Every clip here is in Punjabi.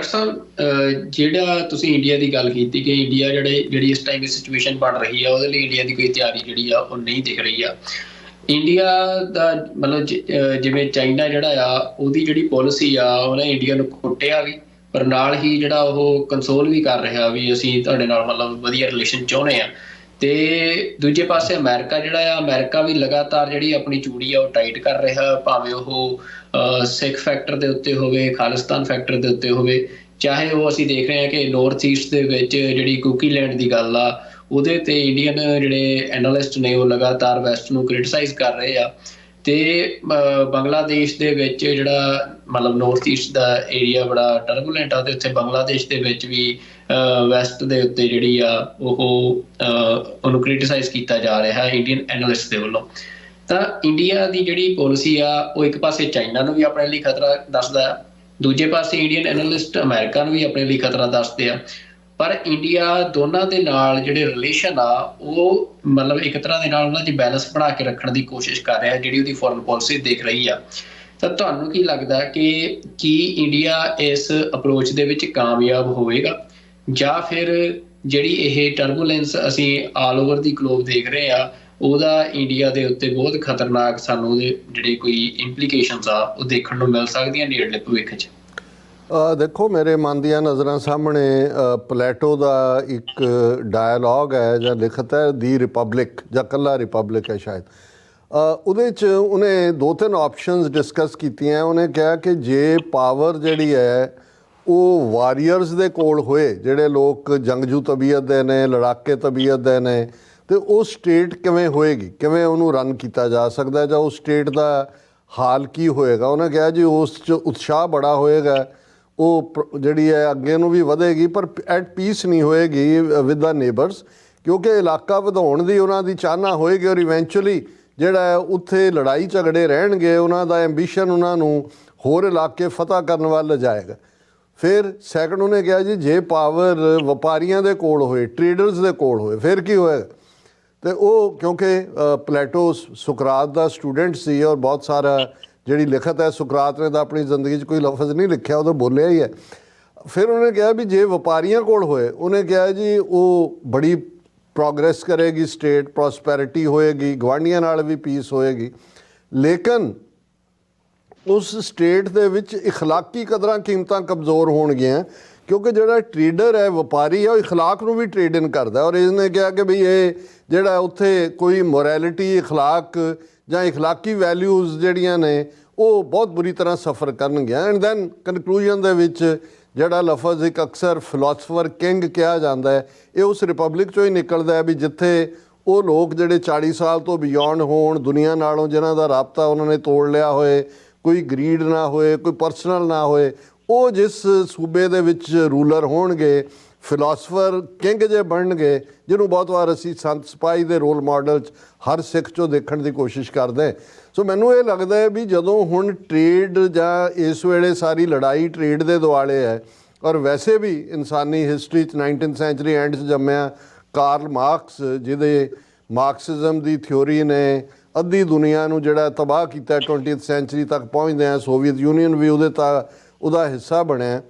ਡਾਕਟਰ ਸਾਹਿਬ ਜਿਹੜਾ ਤੁਸੀਂ ਇੰਡੀਆ ਦੀ ਗੱਲ ਕੀਤੀ ਕਿ ਇੰਡੀਆ ਜਿਹੜੀ ਇਸ ਟਾਈਮ ਦੀ ਸਿਚੁਏਸ਼ਨ ਬਣ ਰਹੀ ਆ ਉਹਦੇ ਲਈ ਇੰਡੀਆ ਦੀ ਕੋਈ ਤਿਆਰੀ ਜਿਹੜੀ ਆ ਉਹ ਨਹੀਂ ਦਿਖ ਰਹੀ ਆ। ਇੰਡੀਆ ਦਾ ਮਤਲਬ ਜਿਵੇਂ ਚਾਈਨਾ ਜਿਹੜਾ ਆ ਉਹਦੀ ਜਿਹੜੀ ਪਾਲਿਸੀ ਆ ਉਹਨੇ ਇੰਡੀਆ ਨੂੰ ਕੁੱਟਿਆ ਵੀ, ਪਰ ਨਾਲ ਹੀ ਜਿਹੜਾ ਉਹ ਕੰਸੋਲ ਵੀ ਕਰ ਰਿਹਾ ਵੀ ਅਸੀਂ ਤੁਹਾਡੇ ਨਾਲ ਮਤਲਬ ਵਧੀਆ ਰਿਲੇਸ਼ਨ ਚਾਹੁੰਦੇ ਆ। ਤੇ ਦੂਜੇ ਪਾਸੇ ਅਮਰੀਕਾ ਜਿਹੜਾ ਆ, ਅਮਰੀਕਾ ਵੀ ਲਗਾਤਾਰ ਜਿਹੜੀ ਆਪਣੀ ਚੂੜੀ ਆ ਉਹ ਟਾਈਟ ਕਰ ਰਿਹਾ, ਭਾਵੇਂ ਉਹ ਸਿੱਖ ਫੈਕਟਰ ਦੇ ਉੱਤੇ ਹੋਵੇ, ਖਾਲਿਸਤਾਨ ਫੈਕਟਰ ਦੇ ਉੱਤੇ ਹੋਵੇ, ਚਾਹੇ ਉਹ ਅਸੀਂ ਦੇਖ ਰਹੇ ਹਾਂ ਕਿ ਨੌਰਥ ਈਸਟ ਦੇ ਵਿੱਚ ਜਿਹੜੀ ਕੁਕੀਲੈਂਡ ਦੀ ਗੱਲ ਆ ਉਹਦੇ ਤੇ ਇੰਡੀਅਨ ਜਿਹੜੇ ਐਨਾਲਿਸਟ ਨੇ ਉਹ ਲਗਾਤਾਰ ਵੈਸਟ ਨੂੰ ਕ੍ਰਿਟਿਸਾਈਜ਼ ਕਰ ਰਹੇ ਆ। ਤੇ ਬੰਗਲਾਦੇਸ਼ ਦੇ ਵਿੱਚ ਜਿਹੜਾ ਮਤਲਬ ਨੌਰਥ ਈਸਟ ਦਾ ਏਰੀਆ ਬੜਾ ਟਰਬੂਲੈਂਟ ਆ ਤੇ ਉੱਥੇ ਬੰਗਲਾਦੇਸ਼ ਦੇ ਵਿੱਚ ਵੀ ਵੈਸਟ ਦੇ ਉੱਤੇ ਜਿਹੜੀ ਆ ਉਹਨੂੰ ਕ੍ਰਿਟਿਸਾਈਜ਼ ਕੀਤਾ ਜਾ ਰਿਹਾ ਇੰਡੀਅਨ ਐਨਾਲਿਸਟ ਦੇ ਵੱਲੋਂ। ਤਾਂ ਇੰਡੀਆ ਦੀ ਜਿਹੜੀ ਪਾਲਿਸੀ ਆ ਉਹ ਇੱਕ ਪਾਸੇ ਚਾਈਨਾ ਨੂੰ ਵੀ ਆਪਣੇ ਲਈ ਖਤਰਾ ਦੱਸਦਾ, ਦੂਜੇ ਪਾਸੇ ਇੰਡੀਅਨ ਐਨਾਲਿਸਟ ਅਮਰੀਕਾ ਨੂੰ ਵੀ ਆਪਣੇ ਲਈ ਖਤਰਾ ਦੱਸਦੇ ਆ। ਪਰ ਇੰਡੀਆ ਦੋਨਾਂ ਦੇ ਨਾਲ ਜਿਹੜੇ ਰਿਲੇਸ਼ਨ ਆ ਉਹ ਮਤਲਬ ਇੱਕ ਤਰ੍ਹਾਂ ਦੇ ਨਾਲ ਉਹਨਾਂ 'ਚ ਬੈਲੈਂਸ ਬਣਾ ਕੇ ਰੱਖਣ ਦੀ ਕੋਸ਼ਿਸ਼ ਕਰ ਰਿਹਾ, ਜਿਹੜੀ ਉਹਦੀ ਫੋਰਨ ਪਾਲਿਸੀ ਦੇਖ ਰਹੀ ਆ। ਤਾਂ ਤੁਹਾਨੂੰ ਕੀ ਲੱਗਦਾ ਕਿ ਕੀ ਇੰਡੀਆ ਇਸ ਅਪਰੋਚ ਦੇ ਵਿੱਚ ਕਾਮਯਾਬ ਹੋਵੇਗਾ, ਜਾਂ ਫਿਰ ਜਿਹੜੀ ਇਹ ਟਰਬੂਲੈਂਸ ਅਸੀਂ ਆਲ ਓਵਰ ਦੀ ਗਲੋਬ ਦੇਖ ਰਹੇ ਆ ਉਹਦਾ ਇੰਡੀਆ ਦੇ ਉੱਤੇ ਬਹੁਤ ਖਤਰਨਾਕ ਸਾਨੂੰ ਉਹਦੇ ਜਿਹੜੇ ਕੋਈ ਇੰਪਲੀਕੇਸ਼ਨਸ ਆ ਉਹ ਦੇਖਣ ਨੂੰ ਮਿਲ ਸਕਦੀਆਂ ਨੇੜਲੇ ਭਵਿੱਖ 'ਚ? ਦੇਖੋ, ਮੇਰੇ ਮਨ ਦੀਆਂ ਨਜ਼ਰਾਂ ਸਾਹਮਣੇ ਪਲੇਟੋ ਦਾ ਇੱਕ ਡਾਇਲੋਗ ਹੈ ਜਾਂ ਲਿਖਤ ਹੈ ਦੀ ਰਿਪਬਲਿਕ, ਜਾਂ ਕੱਲਾ ਰਿਪਬਲਿਕ ਹੈ ਸ਼ਾਇਦ। ਉਹਦੇ 'ਚ ਉਹਨੇ 2-3 ਆਪਸ਼ਨਸ ਡਿਸਕਸ ਕੀਤੀਆਂ। ਉਹਨੇ ਕਿਹਾ ਕਿ ਜੇ ਪਾਵਰ ਜਿਹੜੀ ਹੈ ਉਹ ਵਾਰੀਅਰਸ ਦੇ ਕੋਲ ਹੋਏ, ਜਿਹੜੇ ਲੋਕ ਜੰਗਜੂ ਤਬੀਅਤ ਦੇ ਨੇ, ਲੜਾਕੇ ਤਬੀਅਤ ਦੇ ਨੇ, ਤੇ ਉਹ ਸਟੇਟ ਕਿਵੇਂ ਹੋਏਗੀ, ਕਿਵੇਂ ਉਹਨੂੰ ਰਨ ਕੀਤਾ ਜਾ ਸਕਦਾ, ਜਾਂ ਉਸ ਸਟੇਟ ਦਾ ਹਾਲ ਕੀ ਹੋਏਗਾ। ਉਹਨੇ ਕਿਹਾ ਜੀ ਉਸ 'ਚ ਉਤਸ਼ਾਹ ਬੜਾ ਹੋਏਗਾ, ਉਹ ਜਿਹੜੀ ਹੈ ਅੱਗੇ ਨੂੰ ਵੀ ਵਧੇਗੀ, ਪਰ ਐਟ ਪੀਸ ਨਹੀਂ ਹੋਏਗੀ ਵਿਦ ਦਾ ਨੇਬਰਸ, ਕਿਉਂਕਿ ਇਲਾਕਾ ਵਧਾਉਣ ਦੀ ਉਹਨਾਂ ਦੀ ਚਾਹਨਾ ਹੋਏਗੀ ਔਰ ਇਵੈਂਚੁਅਲੀ ਜਿਹੜਾ ਹੈ ਉੱਥੇ ਲੜਾਈ ਝਗੜੇ ਰਹਿਣਗੇ, ਉਹਨਾਂ ਦਾ ਐਂਬੀਸ਼ਨ ਉਹਨਾਂ ਨੂੰ ਹੋਰ ਇਲਾਕੇ ਫਤਹ ਕਰਨ ਵੱਲ ਲਿਜਾਏਗਾ। ਫਿਰ ਸੈਕਿੰਡ ਉਹਨੇ ਕਿਹਾ ਜੀ ਜੇ ਪਾਵਰ ਵਪਾਰੀਆਂ ਦੇ ਕੋਲ ਹੋਏ, ਟਰੇਡਰਸ ਦੇ ਕੋਲ ਹੋਏ, ਫਿਰ ਕੀ ਹੋਏਗਾ। ਤੇ ਉਹ ਕਿਉਂਕਿ ਪਲੇਟੋ ਸੁਕਰਾਤ ਦਾ ਸਟੂਡੈਂਟ ਸੀ ਔਰ ਬਹੁਤ ਸਾਰਾ ਜਿਹੜੀ ਲਿਖਤ ਹੈ ਸੁਕਰਾਤ ਨੇ ਤਾਂ ਆਪਣੀ ਜ਼ਿੰਦਗੀ 'ਚ ਕੋਈ ਲਫ਼ਜ਼ ਨਹੀਂ ਲਿਖਿਆ, ਉਹ ਤਾਂ ਬੋਲਿਆ ਹੀ ਹੈ। ਫਿਰ ਉਹਨੇ ਕਿਹਾ ਵੀ ਜੇ ਵਪਾਰੀਆਂ ਕੋਲ ਹੋਏ, ਉਹਨੇ ਕਿਹਾ ਜੀ ਉਹ ਬੜੀ ਪ੍ਰੋਗਰੈਸ ਕਰੇਗੀ ਸਟੇਟ, ਪ੍ਰੋਸਪੈਰਿਟੀ ਹੋਏਗੀ, ਗਵਾਂਢੀਆਂ ਨਾਲ ਵੀ ਪੀਸ ਹੋਏਗੀ, ਲੇਕਿਨ ਉਸ ਸਟੇਟ ਦੇ ਵਿੱਚ ਇਖਲਾਕੀ ਕਦਰਾਂ ਕੀਮਤਾਂ ਕਮਜ਼ੋਰ ਹੋਣਗੀਆਂ, ਕਿਉਂਕਿ ਜਿਹੜਾ ਟਰੇਡਰ ਹੈ, ਵਪਾਰੀ ਹੈ, ਉਹ ਇਖਲਾਕ ਨੂੰ ਵੀ ਟਰੇਡ ਇਨ ਕਰਦਾ। ਔਰ ਇਸਨੇ ਕਿਹਾ ਕਿ ਬਈ ਇਹ ਜਿਹੜਾ ਉੱਥੇ ਕੋਈ ਮੋਰੈਲਿਟੀ, ਇਖਲਾਕ ਜਾਂ ਇਖਲਾਕੀ ਵੈਲਿਊਜ਼ ਜਿਹੜੀਆਂ ਨੇ ਉਹ ਬਹੁਤ ਬੁਰੀ ਤਰ੍ਹਾਂ ਸਫਰ ਕਰਨਗੀਆਂ। ਐਂਡ ਦੈਨ ਕਨਕਲੂਜਨ ਦੇ ਵਿੱਚ ਜਿਹੜਾ ਲਫ਼ਜ਼ ਇੱਕ ਅਕਸਰ ਫਿਲੋਸਫਰ ਕਿੰਗ ਕਿਹਾ ਜਾਂਦਾ ਹੈ, ਇਹ ਉਸ ਰਿਪਬਲਿਕ 'ਚੋਂ ਹੀ ਨਿਕਲਦਾ ਹੈ ਵੀ ਜਿੱਥੇ ਉਹ ਲੋਕ ਜਿਹੜੇ 40 ਸਾਲ ਤੋਂ ਬਿਯੋਂਡ ਹੋਣ ਦੁਨੀਆ ਨਾਲੋਂ, ਜਿਨ੍ਹਾਂ ਦਾ ਰਾਬਤਾ ਉਹਨਾਂ ਨੇ ਤੋੜ ਲਿਆ ਹੋਏ, ਕੋਈ ਗਰੀਡ ਨਾ ਹੋਏ, ਕੋਈ ਪਰਸਨਲ ਨਾ ਹੋਏ, ਉਹ ਜਿਸ ਸੂਬੇ ਦੇ ਵਿੱਚ ਰੂਲਰ ਹੋਣਗੇ, ਫਿਲੋਸਫਰ ਕਿੰਗ ਜੇ ਬਣਨਗੇ, ਜਿਹਨੂੰ ਬਹੁਤ ਵਾਰ ਅਸੀਂ ਸੰਤ ਸਿਪਾਹੀ ਦੇ ਰੋਲ ਮਾਡਲ 'ਚ ਹਰ ਸਿੱਖ 'ਚੋਂ ਦੇਖਣ ਦੀ ਕੋਸ਼ਿਸ਼ ਕਰਦੇ। ਸੋ ਮੈਨੂੰ ਇਹ ਲੱਗਦਾ ਹੈ ਵੀ ਜਦੋਂ ਹੁਣ ਟਰੇਡ ਜਾਂ ਇਸ ਵੇਲੇ ਸਾਰੀ ਲੜਾਈ ਟਰੇਡ ਦੇ ਦੁਆਲੇ ਹੈ, ਔਰ ਵੈਸੇ ਵੀ ਇਨਸਾਨੀ ਹਿਸਟਰੀ 'ਚ 19th ਸੈਂਚੁਰੀ ਐਂਡ 'ਚ ਜੰਮਿਆ ਕਾਰਲ ਮਾਰਕਸ, ਜਿਹਦੇ ਮਾਰਕਸਿਜ਼ਮ ਦੀ ਥਿਓਰੀ ਨੇ ਅੱਧੀ ਦੁਨੀਆ ਨੂੰ ਜਿਹੜਾ ਤਬਾਹ ਕੀਤਾ 20th ਸੈਂਚੁਰੀ ਤੱਕ ਪਹੁੰਚਦੇ ਆ, ਸੋਵੀਅਤ ਯੂਨੀਅਨ ਵੀ ਉਹਦਾ ਹਿੱਸਾ ਬਣਿਆ।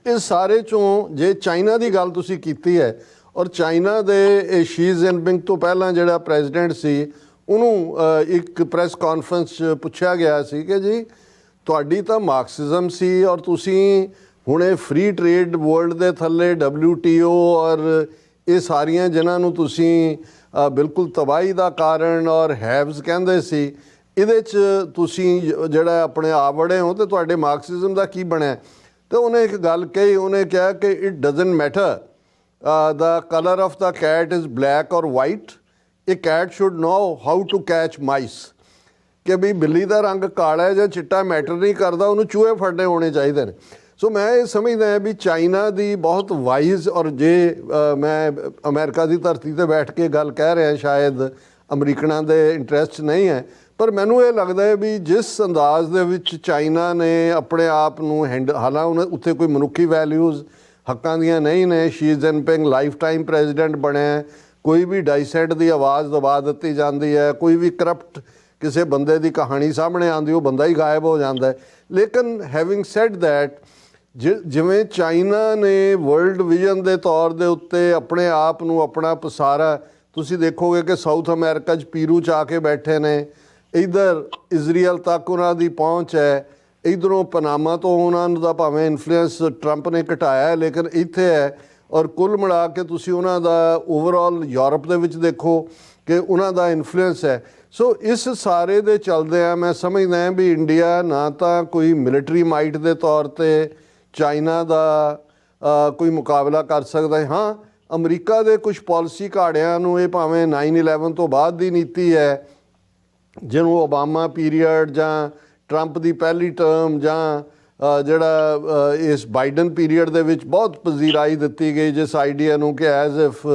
ਇਸ ਸਾਰੇ 'ਚੋਂ ਜੇ ਚਾਈਨਾ ਦੀ ਗੱਲ ਤੁਸੀਂ ਕੀਤੀ ਹੈ, ਔਰ ਚਾਈਨਾ ਦੇ ਸ਼ੀ ਜਿਨਪਿੰਗ ਤੋਂ ਪਹਿਲਾਂ ਜਿਹੜਾ ਪ੍ਰੈਜ਼ੀਡੈਂਟ ਸੀ, ਉਹਨੂੰ ਇੱਕ ਪ੍ਰੈਸ ਕਾਨਫਰੰਸ 'ਚ ਪੁੱਛਿਆ ਗਿਆ ਸੀ ਕਿ ਜੀ ਤੁਹਾਡੀ ਤਾਂ ਮਾਰਕਸਿਜ਼ਮ ਸੀ ਔਰ ਤੁਸੀਂ ਹੁਣੇ ਫ੍ਰੀ ਟਰੇਡ ਵਰਲਡ ਦੇ ਥੱਲੇ WTO ਔਰ ਇਹ ਸਾਰੀਆਂ ਜਿਨ੍ਹਾਂ ਨੂੰ ਤੁਸੀਂ ਬਿਲਕੁਲ ਤਬਾਹੀ ਦਾ ਕਾਰਨ ਔਰ ਹੈਵਸ ਕਹਿੰਦੇ ਸੀ, ਇਹਦੇ 'ਚ ਤੁਸੀਂ ਜਿਹੜਾ ਆਪਣੇ ਆਪ ਵੜੇ ਹੋ ਅਤੇ ਤੁਹਾਡੇ ਮਾਰਕਸਿਜ਼ਮ ਦਾ ਕੀ ਬਣਿਆ। ਅਤੇ ਉਹਨੇ ਇੱਕ ਗੱਲ ਕਹੀ, ਉਹਨੇ ਕਿਹਾ ਕਿ it doesn't matter the colour of the cat is black or white, ਇਹ cat should know how to catch mice, ਕਿ ਵੀ ਬਿੱਲੀ ਦਾ ਰੰਗ ਕਾਲਾ ਜਾਂ ਚਿੱਟਾ ਮੈਟਰ ਨਹੀਂ ਕਰਦਾ, ਉਹਨੂੰ ਚੂਹੇ ਫੜਨੇ ਹੋਣੇ ਚਾਹੀਦੇ ਨੇ। ਸੋ ਮੈਂ ਇਹ ਸਮਝਦਾ ਹਾਂ ਵੀ ਚਾਈਨਾ ਦੀ ਬਹੁਤ ਵਾਈਜ਼, ਔਰ ਜੇ ਮੈਂ ਅਮਰੀਕਾ ਦੀ ਧਰਤੀ 'ਤੇ ਬੈਠ ਕੇ ਗੱਲ ਕਹਿ ਰਿਹਾ, ਸ਼ਾਇਦ ਅਮਰੀਕਨਾਂ ਦੇ ਇੰਟਰਸਟ ਨਹੀਂ ਹੈ, ਪਰ ਮੈਨੂੰ ਇਹ ਲੱਗਦਾ ਹੈ ਵੀ ਜਿਸ ਅੰਦਾਜ਼ ਦੇ ਵਿੱਚ ਚਾਈਨਾ ਨੇ ਆਪਣੇ ਆਪ ਨੂੰ ਹਾਲਾਂਕਿ ਉੱਥੇ ਕੋਈ ਮਨੁੱਖੀ ਵੈਲਿਊਜ਼ ਹੱਕਾਂ ਦੀਆਂ ਨਹੀਂ ਨੇ, Xi Jinping lifetime president ਬਣਿਆ, ਕੋਈ ਵੀ ਡਾਈਸੈਟ ਦੀ ਆਵਾਜ਼ ਦਬਾ ਦਿੱਤੀ ਜਾਂਦੀ ਹੈ, ਕੋਈ ਵੀ ਕਰਪਟ ਕਿਸੇ ਬੰਦੇ ਦੀ ਕਹਾਣੀ ਸਾਹਮਣੇ ਆਉਂਦੀ ਉਹ ਬੰਦਾ ਹੀ ਗਾਇਬ ਹੋ ਜਾਂਦਾ ਹੈ। ਲੇਕਿਨ ਹੈਵਿੰਗ ਸੈਡ ਦੈਟ ਜਿਵੇਂ ਚਾਈਨਾ ਨੇ ਵਰਲਡ ਵਿਜ਼ਨ ਦੇ ਤੌਰ ਦੇ ਉੱਤੇ ਆਪਣੇ ਆਪ ਨੂੰ ਆਪਣਾ ਪਸਾਰਾ, ਤੁਸੀਂ ਦੇਖੋਗੇ ਕਿ ਸਾਊਥ ਅਮਰੀਕਾ 'ਚ ਪੀਰੂ 'ਚ ਆ ਕੇ ਬੈਠੇ ਨੇ, ਇੱਧਰ ਇਜ਼ਰਾਈਲ ਤੱਕ ਉਹਨਾਂ ਦੀ ਪਹੁੰਚ ਹੈ, ਇੱਧਰੋਂ ਪਨਾਮਾ ਤੋਂ ਉਹਨਾਂ ਦਾ ਭਾਵੇਂ ਇਨਫਲੂਐਂਸ ਟਰੰਪ ਨੇ ਘਟਾਇਆ ਲੇਕਿਨ ਇੱਥੇ ਹੈ। ਔਰ ਕੁੱਲ ਮਿਲਾ ਕੇ ਤੁਸੀਂ ਉਹਨਾਂ ਦਾ ਓਵਰਆਲ ਯੂਰਪ ਦੇ ਵਿੱਚ ਦੇਖੋ ਕਿ ਉਹਨਾਂ ਦਾ ਇਨਫਲੂਐਂਸ ਹੈ। ਸੋ ਇਸ ਸਾਰੇ ਦੇ ਚੱਲਦਿਆਂ ਮੈਂ ਸਮਝਦਾ ਵੀ ਇੰਡੀਆ ਨਾ ਤਾਂ ਕੋਈ ਮਿਲਟਰੀ ਮਾਈਟ ਦੇ ਤੌਰ 'ਤੇ ਚਾਈਨਾ ਦਾ ਕੋਈ ਮੁਕਾਬਲਾ ਕਰ ਸਕਦਾ ਹੈ। ਹਾਂ, ਅਮਰੀਕਾ ਦੇ ਕੁਝ ਪਾਲਿਸੀ ਘਾੜਿਆਂ ਨੂੰ, ਇਹ ਭਾਵੇਂ 9/11 ਤੋਂ ਬਾਅਦ ਦੀ ਨੀਤੀ ਹੈ ਜਿਹਨੂੰ ਓਬਾਮਾ ਪੀਰੀਅਡ ਜਾਂ ਟਰੰਪ ਦੀ ਪਹਿਲੀ ਟਰਮ ਜਾਂ ਜਿਹੜਾ ਇਸ ਬਾਈਡਨ ਪੀਰੀਅਡ ਦੇ ਵਿੱਚ ਬਹੁਤ ਪਜ਼ੀਰਾਈ ਦਿੱਤੀ ਗਈ ਜਿਸ ਆਈਡੀਆ ਨੂੰ ਕਿ ਐਜ਼ ਇਫ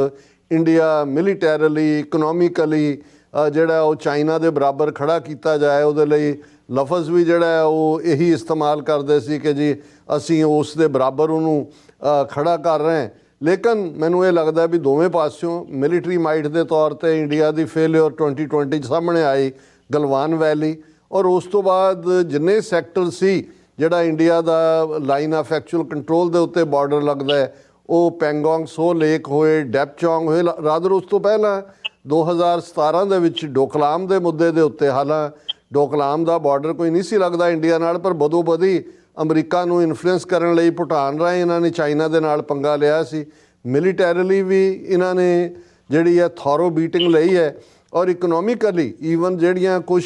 ਇੰਡੀਆ ਮਿਲੀਟੈਰਲੀ ਇਕਨੋਮਿਕਲੀ ਜਿਹੜਾ ਉਹ ਚਾਈਨਾ ਦੇ ਬਰਾਬਰ ਖੜਾ ਕੀਤਾ ਜਾਏ। ਉਹਦੇ ਲਈ ਲਫ਼ਜ਼ ਵੀ ਜਿਹੜਾ ਉਹ ਇਹੀ ਇਸਤੇਮਾਲ ਕਰਦੇ ਸੀ ਕਿ ਜੀ ਅਸੀਂ ਉਸ ਦੇ ਬਰਾਬਰ ਉਹਨੂੰ ਖੜਾ ਕਰ ਰਹੇ ਹਾਂ। ਲੇਕਿਨ ਮੈਨੂੰ ਇਹ ਲੱਗਦਾ ਵੀ ਦੋਵੇਂ ਪਾਸਿਓਂ ਮਿਲਟਰੀ ਮਾਈਟ ਦੇ ਤੌਰ 'ਤੇ ਇੰਡੀਆ ਦੀ ਫੇਲਿਅਰ 2020 'ਚ ਸਾਹਮਣੇ ਆਈ, ਗਲਵਾਨ ਵੈਲੀ, ਔਰ ਉਸ ਤੋਂ ਬਾਅਦ ਜਿੰਨੇ ਸੈਕਟਰ ਸੀ ਜਿਹੜਾ India the line of actual control ਦੇ ਉੱਤੇ ਬਾਰਡਰ ਲੱਗਦਾ ਹੈ, ਉਹ ਪੈਂਗੋਂਗ ਸੋ ਲੇਕ ਹੋਏ, ਡੈਪਚੋਂਗ ਹੋਏ, ਰਾਦਰ ਉਸ ਤੋਂ ਪਹਿਲਾਂ 2017 ਦੇ ਵਿੱਚ ਡੋਕਲਾਮ ਦੇ ਮੁੱਦੇ ਦੇ ਉੱਤੇ, ਹਾਲਾਂ ਡੋਕਲਾਮ ਦਾ ਬਾਰਡਰ ਕੋਈ ਨਹੀਂ ਸੀ ਲੱਗਦਾ ਇੰਡੀਆ ਨਾਲ, ਪਰ ਬਦੋ ਬਦੀ ਅਮਰੀਕਾ ਨੂੰ ਇਨਫਲੂਐਂਸ ਕਰਨ ਲਈ ਭੂਟਾਨ ਰਾਹੀਂ ਇਹਨਾਂ ਨੇ ਚਾਈਨਾ ਦੇ ਨਾਲ ਪੰਗਾ ਲਿਆ ਸੀ। ਮਿਲੀਟੈਰਲੀ ਵੀ ਇਹਨਾਂ ਨੇ ਜਿਹੜੀ ਹੈ ਥੋਰੋ ਬੀਟਿੰਗ ਲਈ ਹੈ, ਔਰ ਇਕਨੋਮਿਕਲੀ ਈਵਨ ਜਿਹੜੀਆਂ ਕੁਝ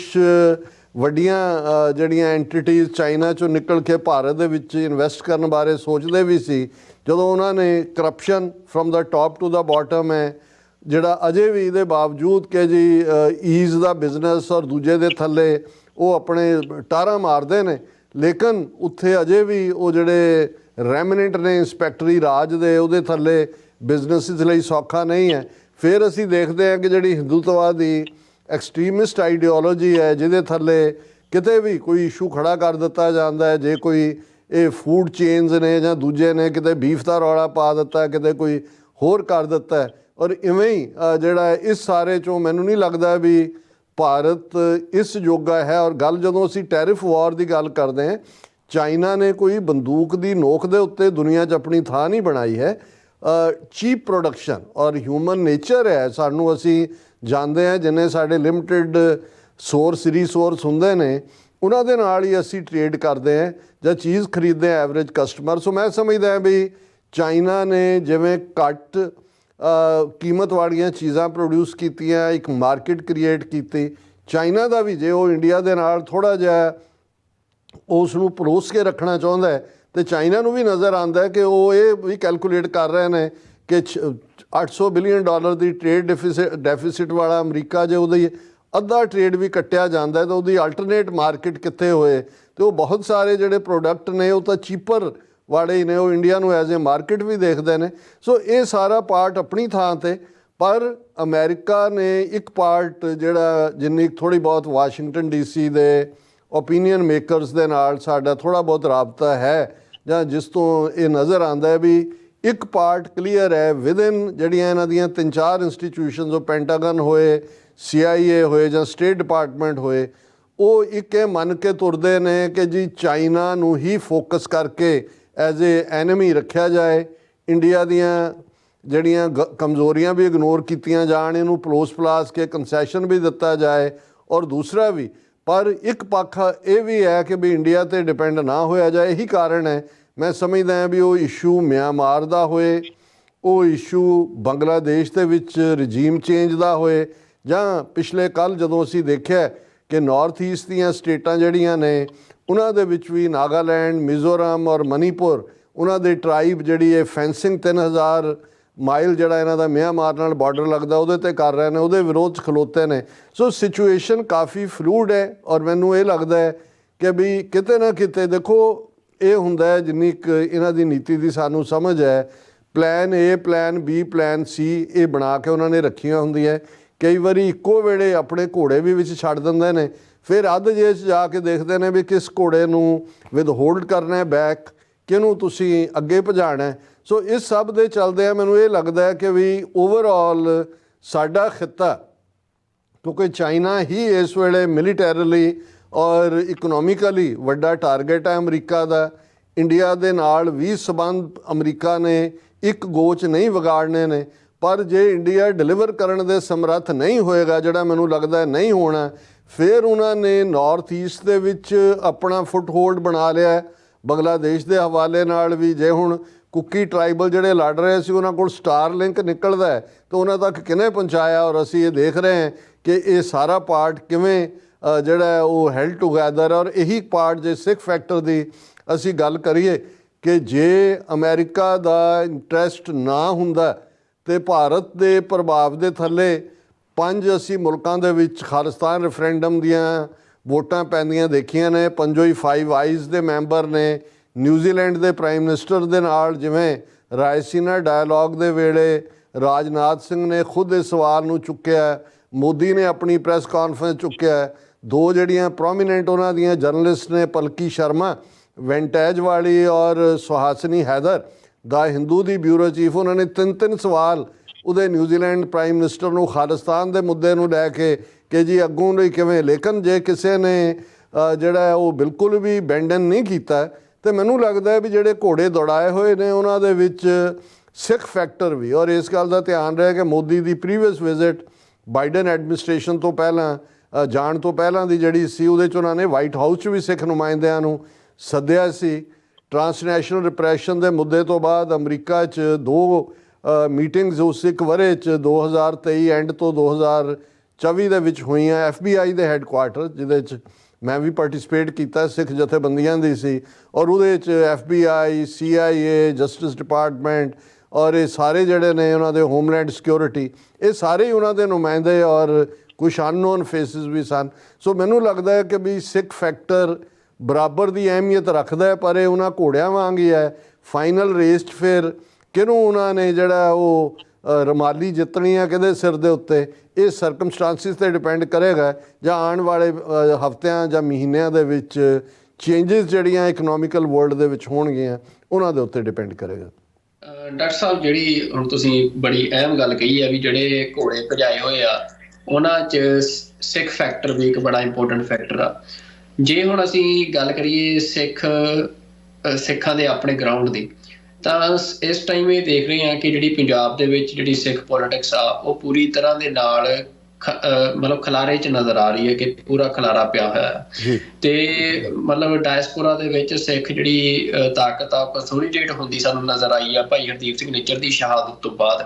ਵੱਡੀਆਂ ਜਿਹੜੀਆਂ ਐਂਟੀਟੀਜ਼ ਚਾਈਨਾ 'ਚੋਂ ਨਿਕਲ ਕੇ ਭਾਰਤ ਦੇ ਵਿੱਚ ਇਨਵੈਸਟ ਕਰਨ ਬਾਰੇ ਸੋਚਦੇ ਵੀ ਸੀ, ਜਦੋਂ ਉਹਨਾਂ ਨੇ corruption from the top to the bottom ਹੈ ਜਿਹੜਾ ਅਜੇ ਵੀ ਇਹਦੇ ਬਾਵਜੂਦ ਕਿ ਜੀ ਈਜ਼ ਦਾ ਬਿਜ਼ਨਸ ਔਰ ਦੂਜੇ ਦੇ ਥੱਲੇ ਉਹ ਆਪਣੇ ਟਾਰਾਂ ਮਾਰਦੇ ਨੇ, ਲੇਕਿਨ ਉੱਥੇ ਅਜੇ ਵੀ ਉਹ ਜਿਹੜੇ ਰੈਮਨੈਂਟ ਨੇ ਇੰਸਪੈਕਟਰੀ ਰਾਜ ਦੇ, ਉਹਦੇ ਥੱਲੇ ਬਿਜ਼ਨਸ ਇਸ ਲਈ ਸੌਖਾ ਨਹੀਂ ਹੈ। ਫਿਰ ਅਸੀਂ ਦੇਖਦੇ ਹਾਂ ਕਿ ਜਿਹੜੀ ਹਿੰਦੂਤਵਾ ਦੀ ਐਕਸਟ੍ਰੀਮਿਸਟ ਆਈਡੀਓਲੋਜੀ ਹੈ ਜਿਹਦੇ ਥੱਲੇ ਕਿਤੇ ਵੀ ਕੋਈ ਇਸ਼ੂ ਖੜਾ ਕਰ ਦਿੱਤਾ ਜਾਂਦਾ ਹੈ, ਜੇ ਕੋਈ ਇਹ ਫੂਡ ਚੇਨਸ ਨੇ ਜਾਂ ਦੂਜੇ ਨੇ ਕਿਤੇ ਬੀਫ ਦਾ ਰੌਲਾ ਪਾ ਦਿੱਤਾ, ਕਿਤੇ ਕੋਈ ਹੋਰ ਕਰ ਦਿੱਤਾ, ਔਰ ਇਵੇਂ ਹੀ ਜਿਹੜਾ ਇਸ ਸਾਰੇ 'ਚੋਂ ਮੈਨੂੰ ਨਹੀਂ ਲੱਗਦਾ ਵੀ ਭਾਰਤ ਇਸ ਜੋਗਾ ਹੈ। ਔਰ ਗੱਲ ਜਦੋਂ ਅਸੀਂ ਟੈਰਿਫ ਵਾਰ ਦੀ ਗੱਲ ਕਰਦੇ ਹਾਂ, ਚਾਈਨਾ ਨੇ ਕੋਈ ਬੰਦੂਕ ਦੀ ਨੋਕ ਦੇ ਉੱਤੇ ਦੁਨੀਆ 'ਚ ਆਪਣੀ ਥਾਂ ਨਹੀਂ ਬਣਾਈ ਹੈ। ਚੀਪ ਪ੍ਰੋਡਕਸ਼ਨ ਔਰ ਹਿਊਮਨ ਨੇਚਰ ਹੈ, ਸਾਨੂੰ ਅਸੀਂ ਜਾਣਦੇ ਹਾਂ ਜਿੰਨੇ ਸਾਡੇ ਲਿਮਟਿਡ ਰਿਸੋਰਸ ਹੁੰਦੇ ਨੇ ਉਹਨਾਂ ਦੇ ਨਾਲ ਹੀ ਅਸੀਂ ਟ੍ਰੇਡ ਕਰਦੇ ਹਾਂ ਜਾਂ ਚੀਜ਼ ਖਰੀਦਦੇ ਹਾਂ ਐਵਰੇਜ ਕਸਟਮਰ। ਸੋ ਮੈਂ ਸਮਝਦਾ ਵੀ ਚਾਈਨਾ ਨੇ ਜਿਵੇਂ ਘੱਟ ਕੀਮਤ ਵਾਲੀਆਂ ਚੀਜ਼ਾਂ ਪ੍ਰੋਡਿਊਸ ਕੀਤੀਆਂ, ਇੱਕ ਮਾਰਕੀਟ ਕ੍ਰੀਏਟ ਕੀਤੀ, ਚਾਈਨਾ ਦਾ ਵੀ ਜੇ ਉਹ ਇੰਡੀਆ ਦੇ ਨਾਲ ਥੋੜ੍ਹਾ ਜਿਹਾ ਉਸ ਨੂੰ ਪਰੋਸ ਕੇ ਰੱਖਣਾ ਚਾਹੁੰਦਾ ਹੈ ਤੇ ਚਾਈਨਾ ਨੂੰ ਵੀ ਨਜ਼ਰ ਆਉਂਦਾ ਹੈ ਕਿ ਉਹ ਇਹ ਵੀ ਕੈਲਕੂਲੇਟ ਕਰ ਰਹੇ ਨੇ ਕਿ $800 ਬਿਲੀਅਨ ਦੀ ਟ੍ਰੇਡ ਡੈਫਿਸਿਟ ਵਾਲਾ ਅਮਰੀਕਾ, ਜੇ ਉਹਦੀ ਅੱਧਾ ਟ੍ਰੇਡ ਵੀ ਕੱਟਿਆ ਜਾਂਦਾ ਤਾਂ ਉਹਦੀ ਅਲਟਰਨੇਟ ਮਾਰਕੀਟ ਕਿੱਥੇ ਹੋਏ, ਤੇ ਉਹ ਬਹੁਤ ਸਾਰੇ ਜਿਹੜੇ ਪ੍ਰੋਡਕਟ ਨੇ ਉਹ ਤਾਂ ਚੀਪਰ ਵਾਲੇ ਹੀ ਨੇ, ਉਹ ਇੰਡੀਆ ਨੂੰ ਐਜ਼ ਏ ਮਾਰਕੀਟ ਵੀ ਦੇਖਦੇ ਨੇ। ਸੋ ਇਹ ਸਾਰਾ ਪਾਰਟ ਆਪਣੀ ਥਾਂ 'ਤੇ, ਪਰ ਅਮਰੀਕਾ ਨੇ ਇੱਕ ਪਾਰਟ ਜਿਹੜਾ ਜਿੰਨੀ ਥੋੜ੍ਹੀ ਬਹੁਤ ਵਾਸ਼ਿੰਗਟਨ DC ਦੇ ਓਪੀਨੀਅਨ ਮੇਕਰਸ ਦੇ ਨਾਲ ਸਾਡਾ ਥੋੜ੍ਹਾ ਬਹੁਤ ਰਾਬਤਾ ਹੈ, ਜਾਂ ਜਿਸ ਤੋਂ ਇਹ ਨਜ਼ਰ ਆਉਂਦਾ ਹੈ ਵੀ ਇੱਕ ਪਾਰਟ ਕਲੀਅਰ ਹੈ ਵਿਦਿਨ ਜਿਹੜੀਆਂ ਇਹਨਾਂ ਦੀਆਂ 3-4 ਇੰਸਟੀਟਿਊਸ਼ਨਸ, ਉਹ ਪੈਂਟਾਗਨ ਹੋਏ, CIA ਹੋਏ ਜਾਂ ਸਟੇਟ ਡਿਪਾਰਟਮੈਂਟ ਹੋਏ, ਉਹ ਇੱਕ ਇਹ ਮੰਨ ਕੇ ਤੁਰਦੇ ਨੇ ਕਿ ਜੀ ਚਾਈਨਾ ਨੂੰ ਹੀ ਫੋਕਸ ਕਰਕੇ ਐਜ਼ ਏ ਐਨਮੀ ਰੱਖਿਆ ਜਾਏ, ਇੰਡੀਆ ਦੀਆਂ ਜਿਹੜੀਆਂ ਕਮਜ਼ੋਰੀਆਂ ਵੀ ਇਗਨੋਰ ਕੀਤੀਆਂ ਜਾਣ, ਇਹਨੂੰ ਪਲਾਸ ਕੇ ਕੰਸੈਸ਼ਨ ਵੀ ਦਿੱਤਾ ਜਾਏ, ਔਰ ਦੂਸਰਾ ਵੀ ਪਰ ਇੱਕ ਪੱਖ ਇਹ ਵੀ ਹੈ ਕਿ ਵੀ ਇੰਡੀਆ 'ਤੇ ਡਿਪੈਂਡ ਨਾ ਹੋਇਆ ਜਾਏ। ਇਹੀ ਕਾਰਨ ਹੈ ਮੈਂ ਸਮਝਦਾ ਹਾਂ ਵੀ ਉਹ ਇਸ਼ੂ ਮਿਆਂਮਾਰ ਦਾ ਹੋਏ, ਉਹ ਇਸ਼ੂ ਬੰਗਲਾਦੇਸ਼ ਦੇ ਵਿੱਚ ਰਜੀਮ ਚੇਂਜ ਦਾ ਹੋਏ, ਜਾਂ ਪਿਛਲੇ ਕੱਲ੍ਹ ਜਦੋਂ ਅਸੀਂ ਦੇਖਿਆ ਕਿ ਨਾਰਥ ਈਸਟ ਦੀਆਂ ਸਟੇਟਾਂ ਜਿਹੜੀਆਂ ਨੇ ਉਹਨਾਂ ਦੇ ਵਿੱਚ ਵੀ ਨਾਗਾਲੈਂਡ, ਮਿਜ਼ੋਰਮ ਔਰ ਮਨੀਪੁਰ, ਉਹਨਾਂ ਦੇ ਟਰਾਈਬ ਜਿਹੜੀ ਇਹ ਫੈਂਸਿੰਗ 3000 ਮਾਈਲ ਜਿਹੜਾ ਇਹਨਾਂ ਦਾ ਮਿਆਂਮਾਰ ਨਾਲ ਬਾਰਡਰ ਲੱਗਦਾ ਉਹਦੇ 'ਤੇ ਕਰ ਰਹੇ ਨੇ, ਉਹਦੇ ਵਿਰੋਧ 'ਚ ਖਲੋਤੇ ਨੇ। ਸੋ ਸਿਚੁਏਸ਼ਨ ਕਾਫੀ ਫਲੂਇਡ ਹੈ, ਔਰ ਮੈਨੂੰ ਇਹ ਲੱਗਦਾ ਹੈ ਕਿ ਵੀ ਕਿਤੇ ਨਾ ਕਿਤੇ ਦੇਖੋ ਇਹ ਹੁੰਦਾ ਹੈ ਜਿੰਨੀ ਕੁ ਇਹਨਾਂ ਦੀ ਨੀਤੀ ਦੀ ਸਾਨੂੰ ਸਮਝ ਹੈ, plan A, plan B, plan C ਇਹ ਬਣਾ ਕੇ ਉਹਨਾਂ ਨੇ ਰੱਖੀਆਂ ਹੁੰਦੀਆਂ। ਕਈ ਵਾਰੀ ਇੱਕੋ ਵੇਲੇ ਆਪਣੇ ਘੋੜੇ ਵੀ ਵਿੱਚ ਛੱਡ ਦਿੰਦੇ ਨੇ, ਫਿਰ ਅੱਧ ਜੇ 'ਚ ਜਾ ਕੇ ਦੇਖਦੇ ਨੇ ਵੀ ਕਿਸ ਘੋੜੇ ਨੂੰ ਵਿਦ ਹੋਲਡ ਕਰਨਾ ਹੈ ਬੈਕ, ਕਿਹਨੂੰ ਤੁਸੀਂ ਅੱਗੇ ਭਜਾਣਾ। ਸੋ ਇਸ ਸਭ ਦੇ ਚੱਲਦਿਆਂ ਮੈਨੂੰ ਇਹ ਲੱਗਦਾ ਹੈ ਕਿ ਵੀ ਓਵਰਆਲ ਸਾਡਾ ਖਿੱਤਾ, ਕਿਉਂਕਿ ਚਾਈਨਾ ਹੀ ਇਸ ਵੇਲੇ ਮਿਲੀਟੈਰਲੀ ਔਰ ਇਕਨੋਮਿਕਲੀ ਵੱਡਾ ਟਾਰਗੇਟ ਹੈ ਅਮਰੀਕਾ ਦਾ, ਇੰਡੀਆ ਦੇ ਨਾਲ ਵੀ ਸਬੰਧ ਅਮਰੀਕਾ ਨੇ ਇੱਕ ਗੋਚ ਨਹੀਂ ਵਿਗਾੜਨੇ ਨੇ, ਪਰ ਜੇ ਇੰਡੀਆ ਡਿਲੀਵਰ ਕਰਨ ਦੇ ਸਮਰੱਥ ਨਹੀਂ ਹੋਏਗਾ, ਜਿਹੜਾ ਮੈਨੂੰ ਲੱਗਦਾ ਨਹੀਂ ਹੋਣਾ, ਫਿਰ ਉਹਨਾਂ ਨੇ ਨਾਰਥ ਈਸਟ ਦੇ ਵਿੱਚ ਆਪਣਾ ਫੁੱਟ ਹੋਲਡ ਬਣਾ ਲਿਆ ਬੰਗਲਾਦੇਸ਼ ਦੇ ਹਵਾਲੇ ਨਾਲ ਵੀ। ਜੇ ਹੁਣ ਕੁੱਕੀ ਟਰਾਈਬਲ ਜਿਹੜੇ ਲੜ ਰਹੇ ਸੀ ਉਹਨਾਂ ਕੋਲ ਸਟਾਰ ਲਿੰਕ ਨਿਕਲਦਾ ਹੈ ਤਾਂ ਉਹਨਾਂ ਤੱਕ ਕਿਵੇਂ ਪਹੁੰਚਾਇਆ, ਔਰ ਅਸੀਂ ਇਹ ਦੇਖ ਰਹੇ ਹਾਂ ਕਿ ਇਹ ਸਾਰਾ ਪਾਰਟ ਕਿਵੇਂ ਜਿਹੜਾ ਉਹ ਹੈਲਡ ਟੂਗੈਦਰ। ਔਰ ਇਹੀ ਪਾਰਟ ਜੇ ਸਿੱਖ ਫੈਕਟਰ ਦੀ ਅਸੀਂ ਗੱਲ ਕਰੀਏ ਕਿ ਜੇ ਅਮਰੀਕਾ ਦਾ ਇੰਟਰਸਟ ਨਾ ਹੁੰਦਾ ਤੇ ਭਾਰਤ ਦੇ ਪ੍ਰਭਾਵ ਦੇ ਥੱਲੇ 5 ਅਸੀਂ ਮੁਲਕਾਂ ਦੇ ਵਿੱਚ ਖਾਲਿਸਤਾਨ ਰੈਫਰੈਂਡਮ ਦੀਆਂ ਵੋਟਾਂ ਪੈਂਦੀਆਂ ਦੇਖੀਆਂ ਨੇ। ਪੰਜੋ ਹੀ ਫਾਈਵ ਆਈਜ਼ ਦੇ ਮੈਂਬਰ ਨੇ। ਨਿਊਜ਼ੀਲੈਂਡ ਦੇ ਪ੍ਰਾਈਮ ਮਿਨਿਸਟਰ ਦੇ ਨਾਲ ਜਿਵੇਂ ਰਾਇਸੀਨਾ ਡਾਇਲੋਗ ਦੇ ਵੇਲੇ ਰਾਜਨਾਥ ਸਿੰਘ ਨੇ ਖੁਦ ਇਸ ਸਵਾਲ ਨੂੰ ਚੁੱਕਿਆ, ਮੋਦੀ ਨੇ ਆਪਣੀ ਪ੍ਰੈਸ ਕਾਨਫਰੰਸ ਚੁੱਕਿਆ। ਦੋ ਜਿਹੜੀਆਂ ਪ੍ਰੋਮੀਨੈਂਟ ਉਹਨਾਂ ਦੀਆਂ ਜਰਨਲਿਸਟ ਨੇ, ਪਲਕੀ ਸ਼ਰਮਾ ਵੈਂਟੇਜ ਵਾਲੀ ਔਰ ਸੁਹਾਸਿਨੀ ਹੈਦਰ ਦਾ ਹਿੰਦੂ ਦੀ ਬਿਊਰੋ ਚੀਫ, ਉਹਨਾਂ ਨੇ ਤਿੰਨ ਸਵਾਲ ਉਹਦੇ ਨਿਊਜ਼ੀਲੈਂਡ ਪ੍ਰਾਈਮ ਮਿਨਿਸਟਰ ਨੂੰ ਖਾਲਿਸਤਾਨ ਦੇ ਮੁੱਦੇ ਨੂੰ ਲੈ ਕੇ ਕਿ ਜੀ ਅੱਗੋਂ ਲਈ ਕਿਵੇਂ। ਲੇਕਿਨ ਜੇ ਕਿਸੇ ਨੇ ਜਿਹੜਾ ਉਹ ਬਿਲਕੁਲ ਵੀ ਅਬੈਂਡਨ ਨਹੀਂ ਕੀਤਾ, ਤੇ ਮੈਨੂੰ ਲੱਗਦਾ ਹੈ ਵੀ ਜਿਹੜੇ ਘੋੜੇ ਦੌੜਾਏ ਹੋਏ ਨੇ ਉਹਨਾਂ ਦੇ ਵਿੱਚ ਸਿੱਖ ਫੈਕਟਰ ਵੀ। ਔਰ ਇਸ ਗੱਲ ਦਾ ਧਿਆਨ ਰਹੇ ਕਿ ਮੋਦੀ ਦੀ ਪ੍ਰੀਵੀਅਸ ਵਿਜ਼ਿਟ ਬਾਈਡਨ ਐਡਮਿਨਿਸਟ੍ਰੇਸ਼ਨ ਤੋਂ ਪਹਿਲਾਂ ਜਾਣ ਤੋਂ ਪਹਿਲਾਂ ਦੀ ਜਿਹੜੀ ਸੀ, ਉਹਦੇ 'ਚ ਉਹਨਾਂ ਨੇ ਵਾਈਟ ਹਾਊਸ 'ਚ ਵੀ ਸਿੱਖ ਨੁਮਾਇੰਦਿਆਂ ਨੂੰ ਸੱਦਿਆ ਸੀ। ਟਰਾਂਸਨੈਸ਼ਨਲ ਰਿਪਰੈਸ਼ਨ ਦੇ ਮੁੱਦੇ ਤੋਂ ਬਾਅਦ ਅਮਰੀਕਾ 'ਚ 2 ਮੀਟਿੰਗਸ ਉਸ ਇੱਕ ਵਰ੍ਹੇ 'ਚ 2023 ਐਂਡ ਤੋਂ 2024 ਦੇ ਵਿੱਚ ਹੋਈਆਂ FBI ਦੇ ਹੈੱਡਕੁਆਰਟਰ, ਜਿਹਦੇ 'ਚ ਮੈਂ ਵੀ ਪਾਰਟਿਸਿਪੇਟ ਕੀਤਾ, ਸਿੱਖ ਜਥੇਬੰਦੀਆਂ ਦੀ ਸੀ। ਔਰ ਉਹਦੇ 'ਚ FBI, CIA, ਜਸਟਿਸ ਡਿਪਾਰਟਮੈਂਟ ਔਰ ਇਹ ਸਾਰੇ ਜਿਹੜੇ ਨੇ ਉਹਨਾਂ ਦੇ ਹੋਮਲੈਂਡ ਸਿਕਿਉਰਿਟੀ, ਇਹ ਸਾਰੇ ਹੀ ਉਹਨਾਂ ਦੇ ਨੁਮਾਇੰਦੇ ਔਰ ਕੁਛ ਅਨਨੋਨ ਫੇਸਿਸ ਵੀ ਸਨ। ਸੋ ਮੈਨੂੰ ਲੱਗਦਾ ਹੈ ਕਿ ਵੀ ਸਿੱਖ ਫੈਕਟਰ ਬਰਾਬਰ ਦੀ ਅਹਿਮੀਅਤ ਰੱਖਦਾ ਹੈ, ਪਰ ਇਹ ਉਹਨਾਂ ਘੋੜਿਆਂ ਵਾਂਗ ਹੀ ਹੈ। ਫਾਈਨਲ ਰੇਸ 'ਚ ਫਿਰ ਕਿਹਨੂੰ ਉਹਨਾਂ ਨੇ ਜਿਹੜਾ ਉਹ ਰਮਾਲੀ ਜਿੱਤਣੀ ਹੈ ਕਿਹਦੇ ਸਿਰ ਦੇ ਉੱਤੇ, ਇਹ ਸਰਕਮਸਟਾਂਸਿਸ 'ਤੇ ਡਿਪੈਂਡ ਕਰੇਗਾ, ਜਾਂ ਆਉਣ ਵਾਲੇ ਹਫ਼ਤਿਆਂ ਜਾਂ ਮਹੀਨਿਆਂ ਦੇ ਵਿੱਚ ਚੇਂਜਸ ਜਿਹੜੀਆਂ ਇਕਨੋਮਿਕਲ ਵਰਲਡ ਦੇ ਵਿੱਚ ਹੋਣਗੀਆਂ ਉਹਨਾਂ ਦੇ ਉੱਤੇ ਡਿਪੈਂਡ ਕਰੇਗਾ। ਡਾਕਟਰ ਸਾਹਿਬ, ਜਿਹੜੀ ਹੁਣ ਤੁਸੀਂ ਬੜੀ ਅਹਿਮ ਗੱਲ ਕਹੀ ਹੈ ਵੀ ਜਿਹੜੇ ਘੋੜੇ ਭਜਾਏ ਹੋਏ ਆ ਉਹਨਾਂ 'ਚ ਸਿੱਖ ਫੈਕਟਰ ਵੀ ਇੱਕ ਬੜਾ ਇੰਪੋਰਟੈਂਟ ਫੈਕਟਰ ਆ। ਜੇ ਹੁਣ ਅਸੀਂ ਗੱਲ ਕਰੀਏ ਸਿੱਖਾਂ ਦੇ ਆਪਣੇ ਗਰਾਊਂਡ ਦੀ, ਤਾਂ ਇਸ ਟਾਈਮ ਇਹ ਦੇਖ ਰਹੇ ਹਾਂ ਕਿ ਜਿਹੜੀ ਪੰਜਾਬ ਦੇ ਵਿੱਚ ਜਿਹੜੀ ਸਿੱਖ ਪੋਲਿਟਿਕਸ ਆ ਉਹ ਪੂਰੀ ਤਰ੍ਹਾਂ ਦੇ ਨਾਲ ਮਤਲਬ ਖਲਾਰੇ 'ਚ ਨਜ਼ਰ ਆ ਰਹੀ ਹੈ ਕਿ ਪੂਰਾ ਖਲਾਰਾ ਪਿਆ ਹੋਇਆ ਹੈ। ਤੇ ਮਤਲਬ ਡਾਇਸਪੋਰਾ ਦੇ ਵਿੱਚ ਸਿੱਖ ਜਿਹੜੀ ਤਾਕਤ ਆ ਕੰਸੋਲੀਡੇਟ ਹੁੰਦੀ ਸਾਨੂੰ ਨਜ਼ਰ ਆਈ ਆ ਭਾਈ ਹਰਦੀਪ ਸਿੰਘ ਨਿੱਜਰ ਦੀ ਸ਼ਹਾਦਤ ਤੋਂ ਬਾਅਦ।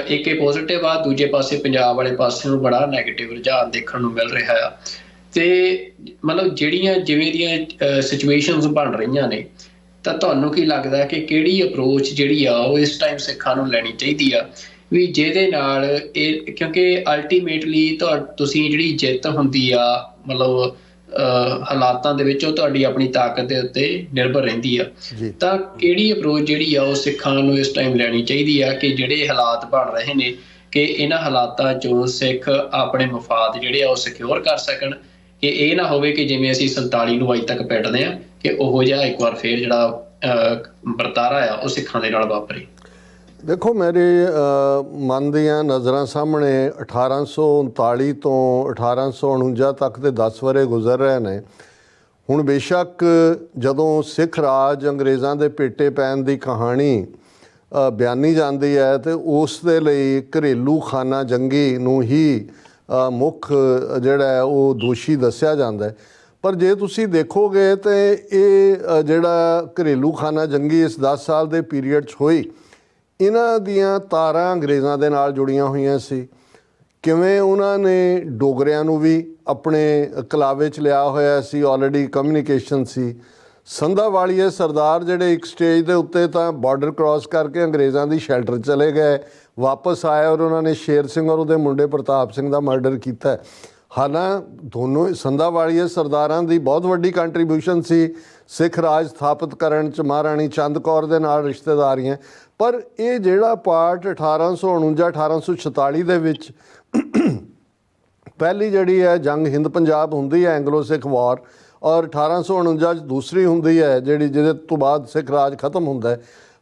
ਇੱਕ ਇਹ ਪੋਜ਼ਿਟਿਵ ਆ, ਦੂਜੇ ਪਾਸੇ ਪੰਜਾਬ ਵਾਲੇ ਪਾਸੇ ਨੂੰ ਬੜਾ ਨੈਗੇਟਿਵ ਰੁਝਾਨ ਦੇਖਣ ਨੂੰ ਮਿਲ ਰਿਹਾ ਆ। ਤੇ ਮਤਲਬ ਜਿਹੜੀਆਂ ਜਿਵੇਂ ਦੀਆਂ ਸਿਚੁਏਸ਼ਨਸ ਬਣ ਰਹੀਆਂ ਨੇ, ਤਾਂ ਤੁਹਾਨੂੰ ਕੀ ਲੱਗਦਾ ਕਿ ਕਿਹੜੀ ਅਪਰੋਚ ਜਿਹੜੀ ਆ ਉਹ ਇਸ ਟਾਈਮ ਸਿੱਖਾਂ ਨੂੰ ਲੈਣੀ ਚਾਹੀਦੀ ਆ ਵੀ ਜਿਹਦੇ ਨਾਲ ਇਹ, ਕਿਉਂਕਿ ਅਲਟੀਮੇਟਲੀ ਤੁਸੀਂ ਜਿਹੜੀ ਜਿੱਤ ਹੁੰਦੀ ਆ ਮਤਲਬ ਹਾਲਾਤਾਂ ਦੇ ਵਿੱਚ ਉਹ ਤੁਹਾਡੀ ਆਪਣੀ ਤਾਕਤ ਦੇ ਉੱਤੇ ਨਿਰਭਰ ਰਹਿੰਦੀ ਆ, ਤਾਂ ਕਿਹੜੀ ਅਪਰੋਚ ਜਿਹੜੀ ਆ ਉਹ ਸਿੱਖਾਂ ਨੂੰ ਇਸ ਟਾਈਮ ਲੈਣੀ ਚਾਹੀਦੀ ਆ ਕਿ ਜਿਹੜੇ ਹਾਲਾਤ ਬਣ ਰਹੇ ਨੇ ਕਿ ਇਹਨਾਂ ਹਾਲਾਤਾਂ 'ਚੋਂ ਸਿੱਖ ਆਪਣੇ ਮਫਾਦ ਜਿਹੜੇ ਆ ਉਹ ਸਿਕਿਉਰ ਕਰ ਸਕਣ, ਕਿ ਇਹ ਨਾ ਹੋਵੇ ਕਿ ਜਿਵੇਂ ਅਸੀਂ 47 ਨੂੰ ਅੱਜ ਤੱਕ ਪਿੱਟਦੇ ਹਾਂ ਕਿ ਉਹੋ ਜਿਹਾ ਇੱਕ ਵਾਰ ਫੇਰ ਜਿਹੜਾ ਵਰਤਾਰਾ ਆ ਉਹ ਸਿੱਖਾਂ ਦੇ ਨਾਲ ਵਾਪਰੇ। ਦੇਖੋ, ਮੇਰੇ ਮਨ ਦੀਆਂ ਨਜ਼ਰਾਂ ਸਾਹਮਣੇ 1839 ਤੋਂ 1849 ਤੱਕ ਦੇ 10 ਵਰ੍ਹੇ ਗੁਜ਼ਰ ਰਹੇ ਨੇ। ਹੁਣ ਬੇਸ਼ੱਕ ਜਦੋਂ ਸਿੱਖ ਰਾਜ ਅੰਗਰੇਜ਼ਾਂ ਦੇ ਪੇਟੇ ਪੈਣ ਦੀ ਕਹਾਣੀ ਬਿਆਨੀ ਜਾਂਦੀ ਹੈ ਤੇ ਉਸ ਦੇ ਲਈ ਘਰੇਲੂ ਖਾਨਾ ਜੰਗੀ ਨੂੰ ਹੀ ਮੁੱਖ ਜਿਹੜਾ ਹੈ ਉਹ ਦੋਸ਼ੀ ਦੱਸਿਆ ਜਾਂਦਾ ਹੈ। ਪਰ ਜੇ ਤੁਸੀਂ ਦੇਖੋਗੇ ਤਾਂ ਇਹ ਜਿਹੜਾ ਘਰੇਲੂ ਖਾਨਾ ਜੰਗੀ ਇਸ 10 ਸਾਲ ਦੇ ਪੀਰੀਅਡ 'ਚ ਹੋਈ, ਇਹਨਾਂ ਦੀਆਂ ਤਾਰਾਂ ਅੰਗਰੇਜ਼ਾਂ ਦੇ ਨਾਲ ਜੁੜੀਆਂ ਹੋਈਆਂ ਸੀ। ਕਿਵੇਂ ਉਹਨਾਂ ਨੇ ਡੋਗਰਿਆਂ ਨੂੰ ਵੀ ਆਪਣੇ ਕਲਾਵੇ 'ਚ ਲਿਆ ਹੋਇਆ ਸੀ, ਆਲਰੇਡੀ ਕਮਿਊਨੀਕੇਸ਼ਨ ਸੀ। ਸੰਧਾਵਾਲੀਏ ਸਰਦਾਰ ਜਿਹੜੇ ਇੱਕ ਸਟੇਜ ਦੇ ਉੱਤੇ ਤਾਂ ਬਾਰਡਰ ਕ੍ਰਾਸ ਕਰਕੇ ਅੰਗਰੇਜ਼ਾਂ ਦੀ ਸ਼ੈਲਟਰ ਚਲੇ ਗਏ, ਵਾਪਸ ਆਏ ਔਰ ਉਹਨਾਂ ਨੇ ਸ਼ੇਰ ਸਿੰਘ ਔਰ ਉਹਦੇ ਮੁੰਡੇ ਪ੍ਰਤਾਪ ਸਿੰਘ ਦਾ ਮਰਡਰ ਕੀਤਾ। ਹਾਲਾਂ ਦੋਨੋਂ ਸੰਧਾਵਾਲੀਏ ਸਰਦਾਰਾਂ ਦੀ ਬਹੁਤ ਵੱਡੀ ਕੰਟਰੀਬਿਊਸ਼ਨ ਸੀ ਸਿੱਖ ਰਾਜ ਸਥਾਪਿਤ ਕਰਨ 'ਚ, ਮਹਾਰਾਣੀ ਚੰਦ ਕੌਰ ਦੇ ਨਾਲ ਰਿਸ਼ਤੇਦਾਰੀਆਂ। ਪਰ ਇਹ ਜਿਹੜਾ ਪਾਰਟ 1849 1846 ਦੇ ਵਿੱਚ ਪਹਿਲੀ ਜਿਹੜੀ ਹੈ ਜੰਗ ਹਿੰਦ ਪੰਜਾਬ ਹੁੰਦੀ ਹੈ, ਐਂਗਲੋ ਸਿੱਖ ਵਾਰ, ਔਰ 1849 'ਚ ਦੂਸਰੀ ਹੁੰਦੀ ਹੈ ਜਿਹੜੀ ਜਿਹਦੇ ਤੋਂ ਬਾਅਦ ਸਿੱਖ ਰਾਜ ਖਤਮ ਹੁੰਦਾ ਹੈ।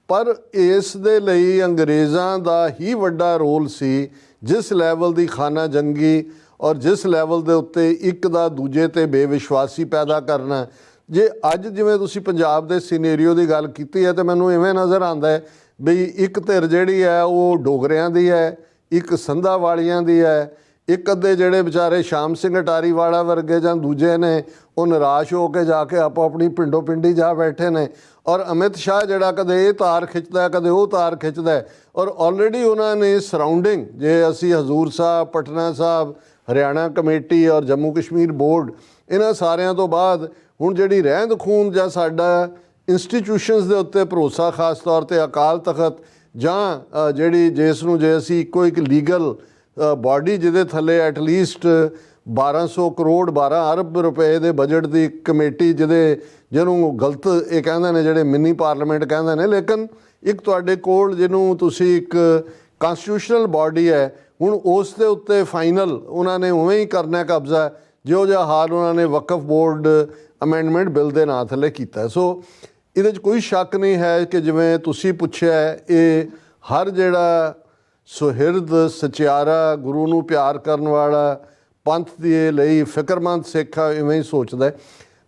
ਪਰ ਇਸ ਦੇ ਲਈ ਅੰਗਰੇਜ਼ਾਂ ਦਾ ਹੀ ਵੱਡਾ ਰੋਲ ਸੀ। ਜਿਸ ਲੈਵਲ ਦੀ ਖਾਨਾ ਜੰਗੀ ਔਰ ਜਿਸ ਲੈਵਲ ਦੇ ਉੱਤੇ ਇੱਕ ਦਾ ਦੂਜੇ 'ਤੇ ਬੇਵਿਸ਼ਵਾਸੀ ਪੈਦਾ ਕਰਨਾ, ਜੇ ਅੱਜ ਜਿਵੇਂ ਤੁਸੀਂ ਪੰਜਾਬ ਦੇ ਸਿਨੇਰੀਓ ਦੀ ਗੱਲ ਕੀਤੀ ਹੈ ਤੇ ਮੈਨੂੰ ਇਵੇਂ ਨਜ਼ਰ ਆਉਂਦਾ ਹੈ ਵੀ ਇੱਕ ਧਿਰ ਜਿਹੜੀ ਹੈ ਉਹ ਡੋਗਰਿਆਂ ਦੀ ਹੈ, ਇੱਕ ਸੰਧਾ ਵਾਲੀਆਂ ਦੀ ਹੈ, ਇੱਕ ਅੱਧੇ ਜਿਹੜੇ ਵਿਚਾਰੇ ਸ਼ਾਮ ਸਿੰਘ ਅਟਾਰੀ ਵਾਲਾ ਵਰਗੇ ਜਾਂ ਦੂਜੇ ਨੇ ਉਹ ਨਿਰਾਸ਼ ਹੋ ਕੇ ਜਾ ਕੇ ਆਪੋ ਆਪਣੀ ਪਿੰਡੋ ਪਿੰਡੀ ਜਾ ਬੈਠੇ ਨੇ। ਔਰ ਅਮਿਤ ਸ਼ਾਹ ਜਿਹੜਾ ਕਦੇ ਇਹ ਤਾਰ ਖਿੱਚਦਾ ਕਦੇ ਉਹ ਤਾਰ ਖਿੱਚਦਾ, ਔਰ ਆਲਰੇਡੀ ਉਹਨਾਂ ਨੇ ਸਰਾਊਂਡਿੰਗ, ਜੇ ਅਸੀਂ ਹਜ਼ੂਰ ਸਾਹਿਬ, ਪਟਨਾ ਸਾਹਿਬ, ਹਰਿਆਣਾ ਕਮੇਟੀ ਔਰ ਜੰਮੂ ਕਸ਼ਮੀਰ ਬੋਰਡ, ਇਹਨਾਂ ਸਾਰਿਆਂ ਤੋਂ ਬਾਅਦ ਹੁਣ ਜਿਹੜੀ ਰਹਿੰਦ ਖੂੰਹਦ ਜਾਂ ਸਾਡਾ ਇੰਸਟੀਟਿਊਸ਼ਨਸ ਦੇ ਉੱਤੇ ਭਰੋਸਾ, ਖਾਸ ਤੌਰ 'ਤੇ ਅਕਾਲ ਤਖਤ ਜਾਂ ਜਿਹੜੀ ਜਿਸ ਨੂੰ ਜੇ ਅਸੀਂ ਇੱਕੋ ਇੱਕ ਲੀਗਲ ਬਾਡੀ ਜਿਹਦੇ ਥੱਲੇ ਐਟਲੀਸਟ 1200 ਕਰੋੜ 12 ਅਰਬ ਰੁਪਏ ਦੇ ਬਜਟ ਦੀ ਕਮੇਟੀ ਜਿਹਨੂੰ ਗਲਤ ਇਹ ਕਹਿੰਦੇ ਨੇ ਜਿਹੜੇ ਮਿੰਨੀ ਪਾਰਲੀਮੈਂਟ ਕਹਿੰਦੇ ਨੇ, ਲੇਕਿਨ ਇੱਕ ਤੁਹਾਡੇ ਕੋਲ ਜਿਹਨੂੰ ਤੁਸੀਂ ਇੱਕ ਕਨਸਟੀਟਿਊਸ਼ਨਲ ਬਾਡੀ ਹੈ, ਹੁਣ ਉਸ ਦੇ ਉੱਤੇ ਫਾਈਨਲ ਉਹਨਾਂ ਨੇ ਉਵੇਂ ਹੀ ਕਰਨਾ ਕਬਜ਼ਾ ਜਿਹੋ ਜਿਹਾ ਹਾਲ ਉਹਨਾਂ ਨੇ ਵਕਫ ਬੋਰਡ ਅਮੈਂਡਮੈਂਟ ਬਿੱਲ ਦੇ ਨਾਂ ਥੱਲੇ ਕੀਤਾ। ਸੋ ਇਹਦੇ 'ਚ ਕੋਈ ਸ਼ੱਕ ਨਹੀਂ ਹੈ ਕਿ ਜਿਵੇਂ ਤੁਸੀਂ ਪੁੱਛਿਆ, ਇਹ ਹਰ ਜਿਹੜਾ ਸੁਹਿਰਦ ਸਚਿਆਰਾ ਗੁਰੂ ਨੂੰ ਪਿਆਰ ਕਰਨ ਵਾਲਾ ਪੰਥ ਦੇ ਲਈ ਫਿਕਰਮੰਦ ਸਿੱਖ ਆ ਇਵੇਂ ਹੀ ਸੋਚਦਾ।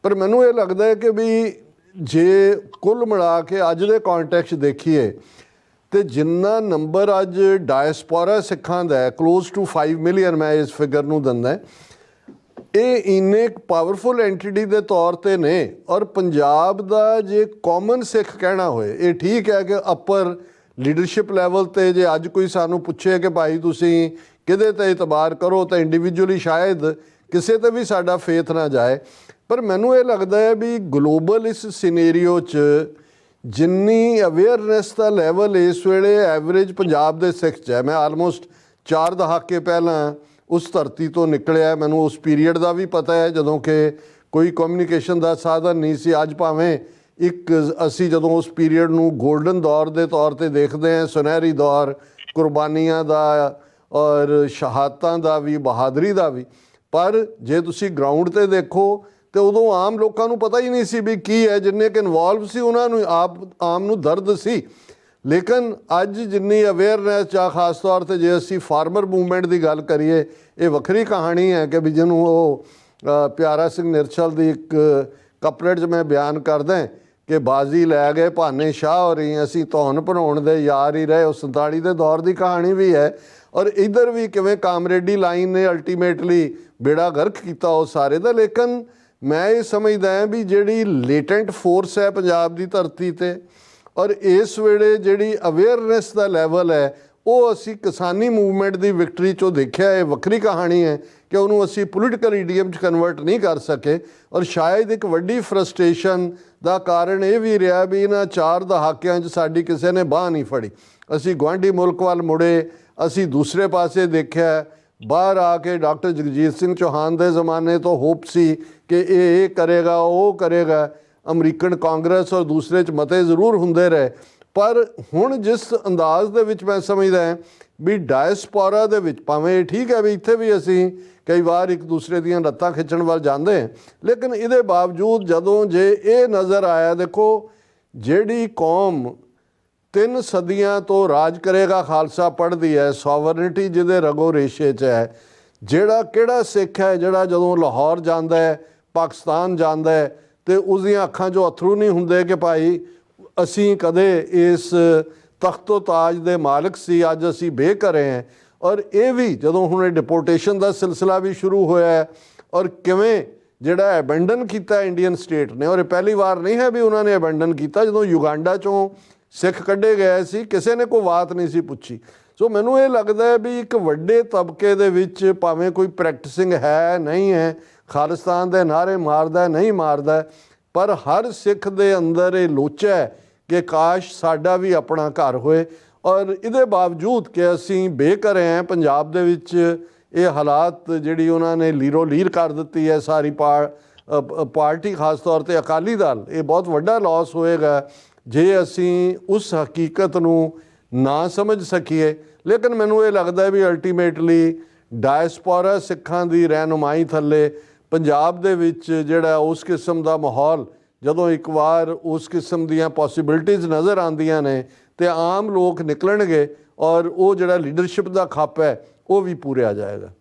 ਪਰ ਮੈਨੂੰ ਇਹ ਲੱਗਦਾ ਹੈ ਕਿ ਵੀ ਜੇ ਕੁੱਲ ਮਿਲਾ ਕੇ ਅੱਜ ਦੇ ਕੌਂਟੈਕਸਟ ਦੇਖੀਏ ਤੇ ਜਿੰਨਾ ਨੰਬਰ ਅੱਜ ਡਾਇਸਪੋਰਾ ਸਿੱਖਾਂ ਦਾ ਹੈ, ਕਲੋਜ਼ ਟੂ 5 ਮਿਲੀਅਨ, ਮੈਂ ਇਸ ਫਿਗਰ ਨੂੰ ਦਿੰਦਾ, ਇਹ ਇੰਨੇ ਪਾਵਰਫੁਲ ਐਂਟੀਟੀ ਦੇ ਤੌਰ 'ਤੇ ਨੇ। ਔਰ ਪੰਜਾਬ ਦਾ ਜੇ ਕਾਮਨ ਸਿੱਖ ਕਹਿਣਾ ਹੋਏ, ਇਹ ਠੀਕ ਹੈ ਕਿ ਅਪਰ ਲੀਡਰਸ਼ਿਪ ਲੈਵਲ 'ਤੇ ਜੇ ਅੱਜ ਕੋਈ ਸਾਨੂੰ ਪੁੱਛੇ ਕਿ ਭਾਈ ਤੁਸੀਂ ਕਿਹਦੇ 'ਤੇ ਇਤਬਾਰ ਕਰੋ, ਤਾਂ ਇੰਡੀਵਿਜੂਅਲੀ ਸ਼ਾਇਦ ਕਿਸੇ 'ਤੇ ਵੀ ਸਾਡਾ ਫੇਥ ਨਾ ਜਾਏ। ਪਰ ਮੈਨੂੰ ਇਹ ਲੱਗਦਾ ਹੈ ਵੀ ਗਲੋਬਲ ਇਸ ਸਿਨੇਰੀਓ 'ਚ ਜਿੰਨੀ ਅਵੇਅਰਨੈਸ ਦਾ ਲੈਵਲ ਇਸ ਵੇਲੇ ਐਵਰੇਜ ਪੰਜਾਬ ਦੇ ਸਿੱਖ 'ਚ ਹੈ, ਮੈਂ ਆਲਮੋਸਟ 4 ਦਹਾਕੇ ਪਹਿਲਾਂ ਉਸ ਧਰਤੀ ਤੋਂ ਨਿਕਲਿਆ, ਮੈਨੂੰ ਉਸ ਪੀਰੀਅਡ ਦਾ ਵੀ ਪਤਾ ਹੈ ਜਦੋਂ ਕਿ ਕੋਈ ਕਮਿਊਨੀਕੇਸ਼ਨ ਦਾ ਸਾਧਨ ਨਹੀਂ ਸੀ। ਅੱਜ ਭਾਵੇਂ ਇੱਕ ਅਸੀਂ ਜਦੋਂ ਉਸ ਪੀਰੀਅਡ ਨੂੰ ਗੋਲਡਨ ਦੌਰ ਦੇ ਤੌਰ 'ਤੇ ਦੇਖਦੇ ਹਾਂ, ਸੁਨਹਿਰੀ ਦੌਰ ਕੁਰਬਾਨੀਆਂ ਦਾ ਔਰ ਸ਼ਹਾਦਤਾਂ ਦਾ ਵੀ, ਬਹਾਦਰੀ ਦਾ ਵੀ, ਪਰ ਜੇ ਤੁਸੀਂ ਗਰਾਊਂਡ 'ਤੇ ਦੇਖੋ ਤੇ ਉਦੋਂ ਆਮ ਲੋਕਾਂ ਨੂੰ ਪਤਾ ਹੀ ਨਹੀਂ ਸੀ ਵੀ ਕੀ ਹੈ। ਜਿੰਨੇ ਕਿ ਇਨਵੋਲਵ ਸੀ ਉਹਨਾਂ ਨੂੰ ਆਮ ਨੂੰ ਦਰਦ ਸੀ। ਲੇਕਿਨ ਅੱਜ ਜਿੰਨੀ ਅਵੇਅਰਨੈਸ ਜਾਂ ਖਾਸ ਤੌਰ 'ਤੇ ਜੇ ਅਸੀਂ ਫਾਰਮਰ ਮੂਵਮੈਂਟ ਦੀ ਗੱਲ ਕਰੀਏ, ਇਹ ਵੱਖਰੀ ਕਹਾਣੀ ਹੈ ਕਿ ਵੀ ਜਿਹਨੂੰ ਉਹ ਪਿਆਰਾ ਸਿੰਘ ਨਿਰਛਲ ਦੀ ਇੱਕ ਕਪਲੇਟ 'ਚ ਮੈਂ ਬਿਆਨ ਕਰਦਾ ਕਿ ਬਾਜ਼ੀ ਲੈ ਗਏ ਭਾਨੇ ਸ਼ਾਹ ਹੋ ਰਹੀ, ਅਸੀਂ ਧੌਣ ਭਰਾਉਣ ਦੇ ਯਾਰ ਹੀ ਰਹੇ। ਉਹ 47 ਦੇ ਦੌਰ ਦੀ ਕਹਾਣੀ ਵੀ ਹੈ। ਔਰ ਇੱਧਰ ਵੀ ਕਿਵੇਂ ਕਾਮਰੇਡੀ ਲਾਈਨ ਨੇ ਅਲਟੀਮੇਟਲੀ ਬੇੜਾ ਗਰਕ ਕੀਤਾ ਉਹ ਸਾਰੇ ਦਾ। ਲੇਕਿਨ ਮੈਂ ਇਹ ਸਮਝਦਾ ਹਾਂ ਵੀ ਜਿਹੜੀ ਲੇਟੈਂਟ ਫੋਰਸ ਹੈ ਪੰਜਾਬ ਦੀ ਧਰਤੀ 'ਤੇ, ਔਰ ਇਸ ਵੇਲੇ ਜਿਹੜੀ ਅਵੇਅਰਨੈਸ ਦਾ ਲੈਵਲ ਹੈ, ਉਹ ਅਸੀਂ ਕਿਸਾਨੀ ਮੂਵਮੈਂਟ ਦੀ ਵਿਕਟਰੀ 'ਚੋਂ ਦੇਖਿਆ। ਇਹ ਵੱਖਰੀ ਕਹਾਣੀ ਹੈ ਕਿ ਉਹਨੂੰ ਅਸੀਂ ਪੋਲੀਟੀਕਲ ਈਡੀਅਮ 'ਚ ਕਨਵਰਟ ਨਹੀਂ ਕਰ ਸਕੇ। ਔਰ ਸ਼ਾਇਦ ਇੱਕ ਵੱਡੀ ਫਰਸਟ੍ਰੇਸ਼ਨ ਦਾ ਕਾਰਨ ਇਹ ਵੀ ਰਿਹਾ ਵੀ ਇਹਨਾਂ 4 ਦਹਾਕਿਆਂ 'ਚ ਸਾਡੀ ਕਿਸੇ ਨੇ ਬਾਂਹ ਨਹੀਂ ਫੜੀ। ਅਸੀਂ ਗੁਆਂਢੀ ਮੁਲਕ ਵੱਲ ਮੁੜੇ, ਅਸੀਂ ਦੂਸਰੇ ਪਾਸੇ ਦੇਖਿਆ। ਬਾਹਰ ਆ ਕੇ ਡਾਕਟਰ ਜਗਜੀਤ ਸਿੰਘ ਚੌਹਾਨ ਦੇ ਜ਼ਮਾਨੇ ਤੋਂ ਹੋਪ ਸੀ ਕਿ ਇਹ ਕਰੇਗਾ, ਉਹ ਕਰੇਗਾ। ਅਮਰੀਕਨ ਕਾਂਗਰਸ ਔਰ ਦੂਸਰੇ 'ਚ ਮਤੇ ਜ਼ਰੂਰ ਹੁੰਦੇ ਰਹੇ, ਪਰ ਹੁਣ ਜਿਸ ਅੰਦਾਜ਼ ਦੇ ਵਿੱਚ ਮੈਂ ਸਮਝਦਾ ਵੀ ਡਾਇਸਪੋਰਾ ਦੇ ਵਿੱਚ, ਭਾਵੇਂ ਇਹ ਠੀਕ ਹੈ ਵੀ ਇੱਥੇ ਵੀ ਅਸੀਂ ਕਈ ਵਾਰ ਇੱਕ ਦੂਸਰੇ ਦੀਆਂ ਲੱਤਾਂ ਖਿੱਚਣ ਵੱਲ ਜਾਂਦੇ ਹਾਂ, ਲੇਕਿਨ ਇਹਦੇ ਬਾਵਜੂਦ ਜਦੋਂ ਜੇ ਇਹ ਨਜ਼ਰ ਆਇਆ, ਦੇਖੋ ਜਿਹੜੀ ਕੌਮ 3 ਸਦੀਆਂ ਤੋਂ ਰਾਜ ਕਰੇਗਾ ਖਾਲਸਾ ਪੜ੍ਹਦੀ ਹੈ, ਸੋਵਰਨਿਟੀ ਜਿਹਦੇ ਰਗੋ ਰੇਸ਼ੇ 'ਚ ਹੈ, ਜਿਹੜਾ ਕਿਹੜਾ ਸਿੱਖ ਹੈ ਜਿਹੜਾ ਜਦੋਂ ਲਾਹੌਰ ਜਾਂਦਾ ਹੈ, ਪਾਕਿਸਤਾਨ ਜਾਂਦਾ ਹੈ, ਤੇ ਉਸਦੀਆਂ ਅੱਖਾਂ 'ਚੋਂ ਅਥਰੂ ਨਹੀਂ ਹੁੰਦੇ ਕਿ ਭਾਈ ਅਸੀਂ ਕਦੇ ਇਸ ਤਖਤੋ ਤਾਜ ਦੇ ਮਾਲਕ ਸੀ, ਅੱਜ ਅਸੀਂ ਬੇਘਰੇ ਹਾਂ। ਔਰ ਇਹ ਵੀ ਜਦੋਂ ਹੁਣ ਇਹ ਡਿਪੋਰਟੇਸ਼ਨ ਦਾ ਸਿਲਸਿਲਾ ਵੀ ਸ਼ੁਰੂ ਹੋਇਆ ਔਰ ਕਿਵੇਂ ਜਿਹੜਾ ਐਬੈਂਡਨ ਕੀਤਾ ਇੰਡੀਅਨ ਸਟੇਟ ਨੇ, ਔਰ ਇਹ ਪਹਿਲੀ ਵਾਰ ਨਹੀਂ ਹੈ ਵੀ ਉਹਨਾਂ ਨੇ ਐਬੈਂਡਨ ਕੀਤਾ। ਜਦੋਂ ਯੁਗਾਂਡਾ 'ਚੋਂ ਸਿੱਖ ਕੱਢੇ ਗਏ ਸੀ, ਕਿਸੇ ਨੇ ਕੋਈ ਬਾਤ ਨਹੀਂ ਸੀ ਪੁੱਛੀ। ਸੋ ਮੈਨੂੰ ਇਹ ਲੱਗਦਾ ਹੈ ਵੀ ਇੱਕ ਵੱਡੇ ਤਬਕੇ ਦੇ ਵਿੱਚ ਭਾਵੇਂ ਕੋਈ ਪ੍ਰੈਕਟਿਸਿੰਗ ਹੈ ਨਹੀਂ ਹੈ, ਖਾਲਿਸਤਾਨ ਦੇ ਨਾਅਰੇ ਮਾਰਦਾ ਨਹੀਂ ਮਾਰਦਾ, ਪਰ ਹਰ ਸਿੱਖ ਦੇ ਅੰਦਰ ਇਹ ਲੋਚਾ ਹੈ ਕਿ ਕਾਸ਼ ਸਾਡਾ ਵੀ ਆਪਣਾ ਘਰ ਹੋਏ। ਔਰ ਇਹਦੇ ਬਾਵਜੂਦ ਕਿ ਅਸੀਂ ਬੇਘਰੇ ਹਾਂ ਪੰਜਾਬ ਦੇ ਵਿੱਚ, ਇਹ ਹਾਲਾਤ ਜਿਹੜੀ ਉਹਨਾਂ ਨੇ ਲੀਰੋ ਲੀਰ ਕਰ ਦਿੱਤੀ ਹੈ ਸਾਰੀ ਪਾਰਟੀ, ਖਾਸ ਤੌਰ 'ਤੇ ਅਕਾਲੀ ਦਲ, ਇਹ ਬਹੁਤ ਵੱਡਾ ਲਾਸ ਹੋਏਗਾ ਜੇ ਅਸੀਂ ਉਸ ਹਕੀਕਤ ਨੂੰ ਨਾ ਸਮਝ ਸਕੀਏ। ਲੇਕਿਨ ਮੈਨੂੰ ਇਹ ਲੱਗਦਾ ਵੀ ਅਲਟੀਮੇਟਲੀ ਡਾਇਸਪੋਰਾ ਸਿੱਖਾਂ ਦੀ ਰਹਿਨੁਮਾਈ ਥੱਲੇ ਪੰਜਾਬ ਦੇ ਵਿੱਚ ਜਿਹੜਾ ਉਸ ਕਿਸਮ ਦਾ ਮਾਹੌਲ, ਜਦੋਂ ਇੱਕ ਵਾਰ ਉਸ ਕਿਸਮ ਦੀਆਂ ਪੋਸੀਬਿਲਿਟੀਜ਼ ਨਜ਼ਰ ਆਉਂਦੀਆਂ ਨੇ ਤੇ ਆਮ ਲੋਕ ਨਿਕਲਣਗੇ ਔਰ ਉਹ ਜਿਹੜਾ ਲੀਡਰਸ਼ਿਪ ਦਾ ਖੱਪ ਹੈ ਉਹ ਵੀ ਪੂਰਿਆ ਜਾਏਗਾ।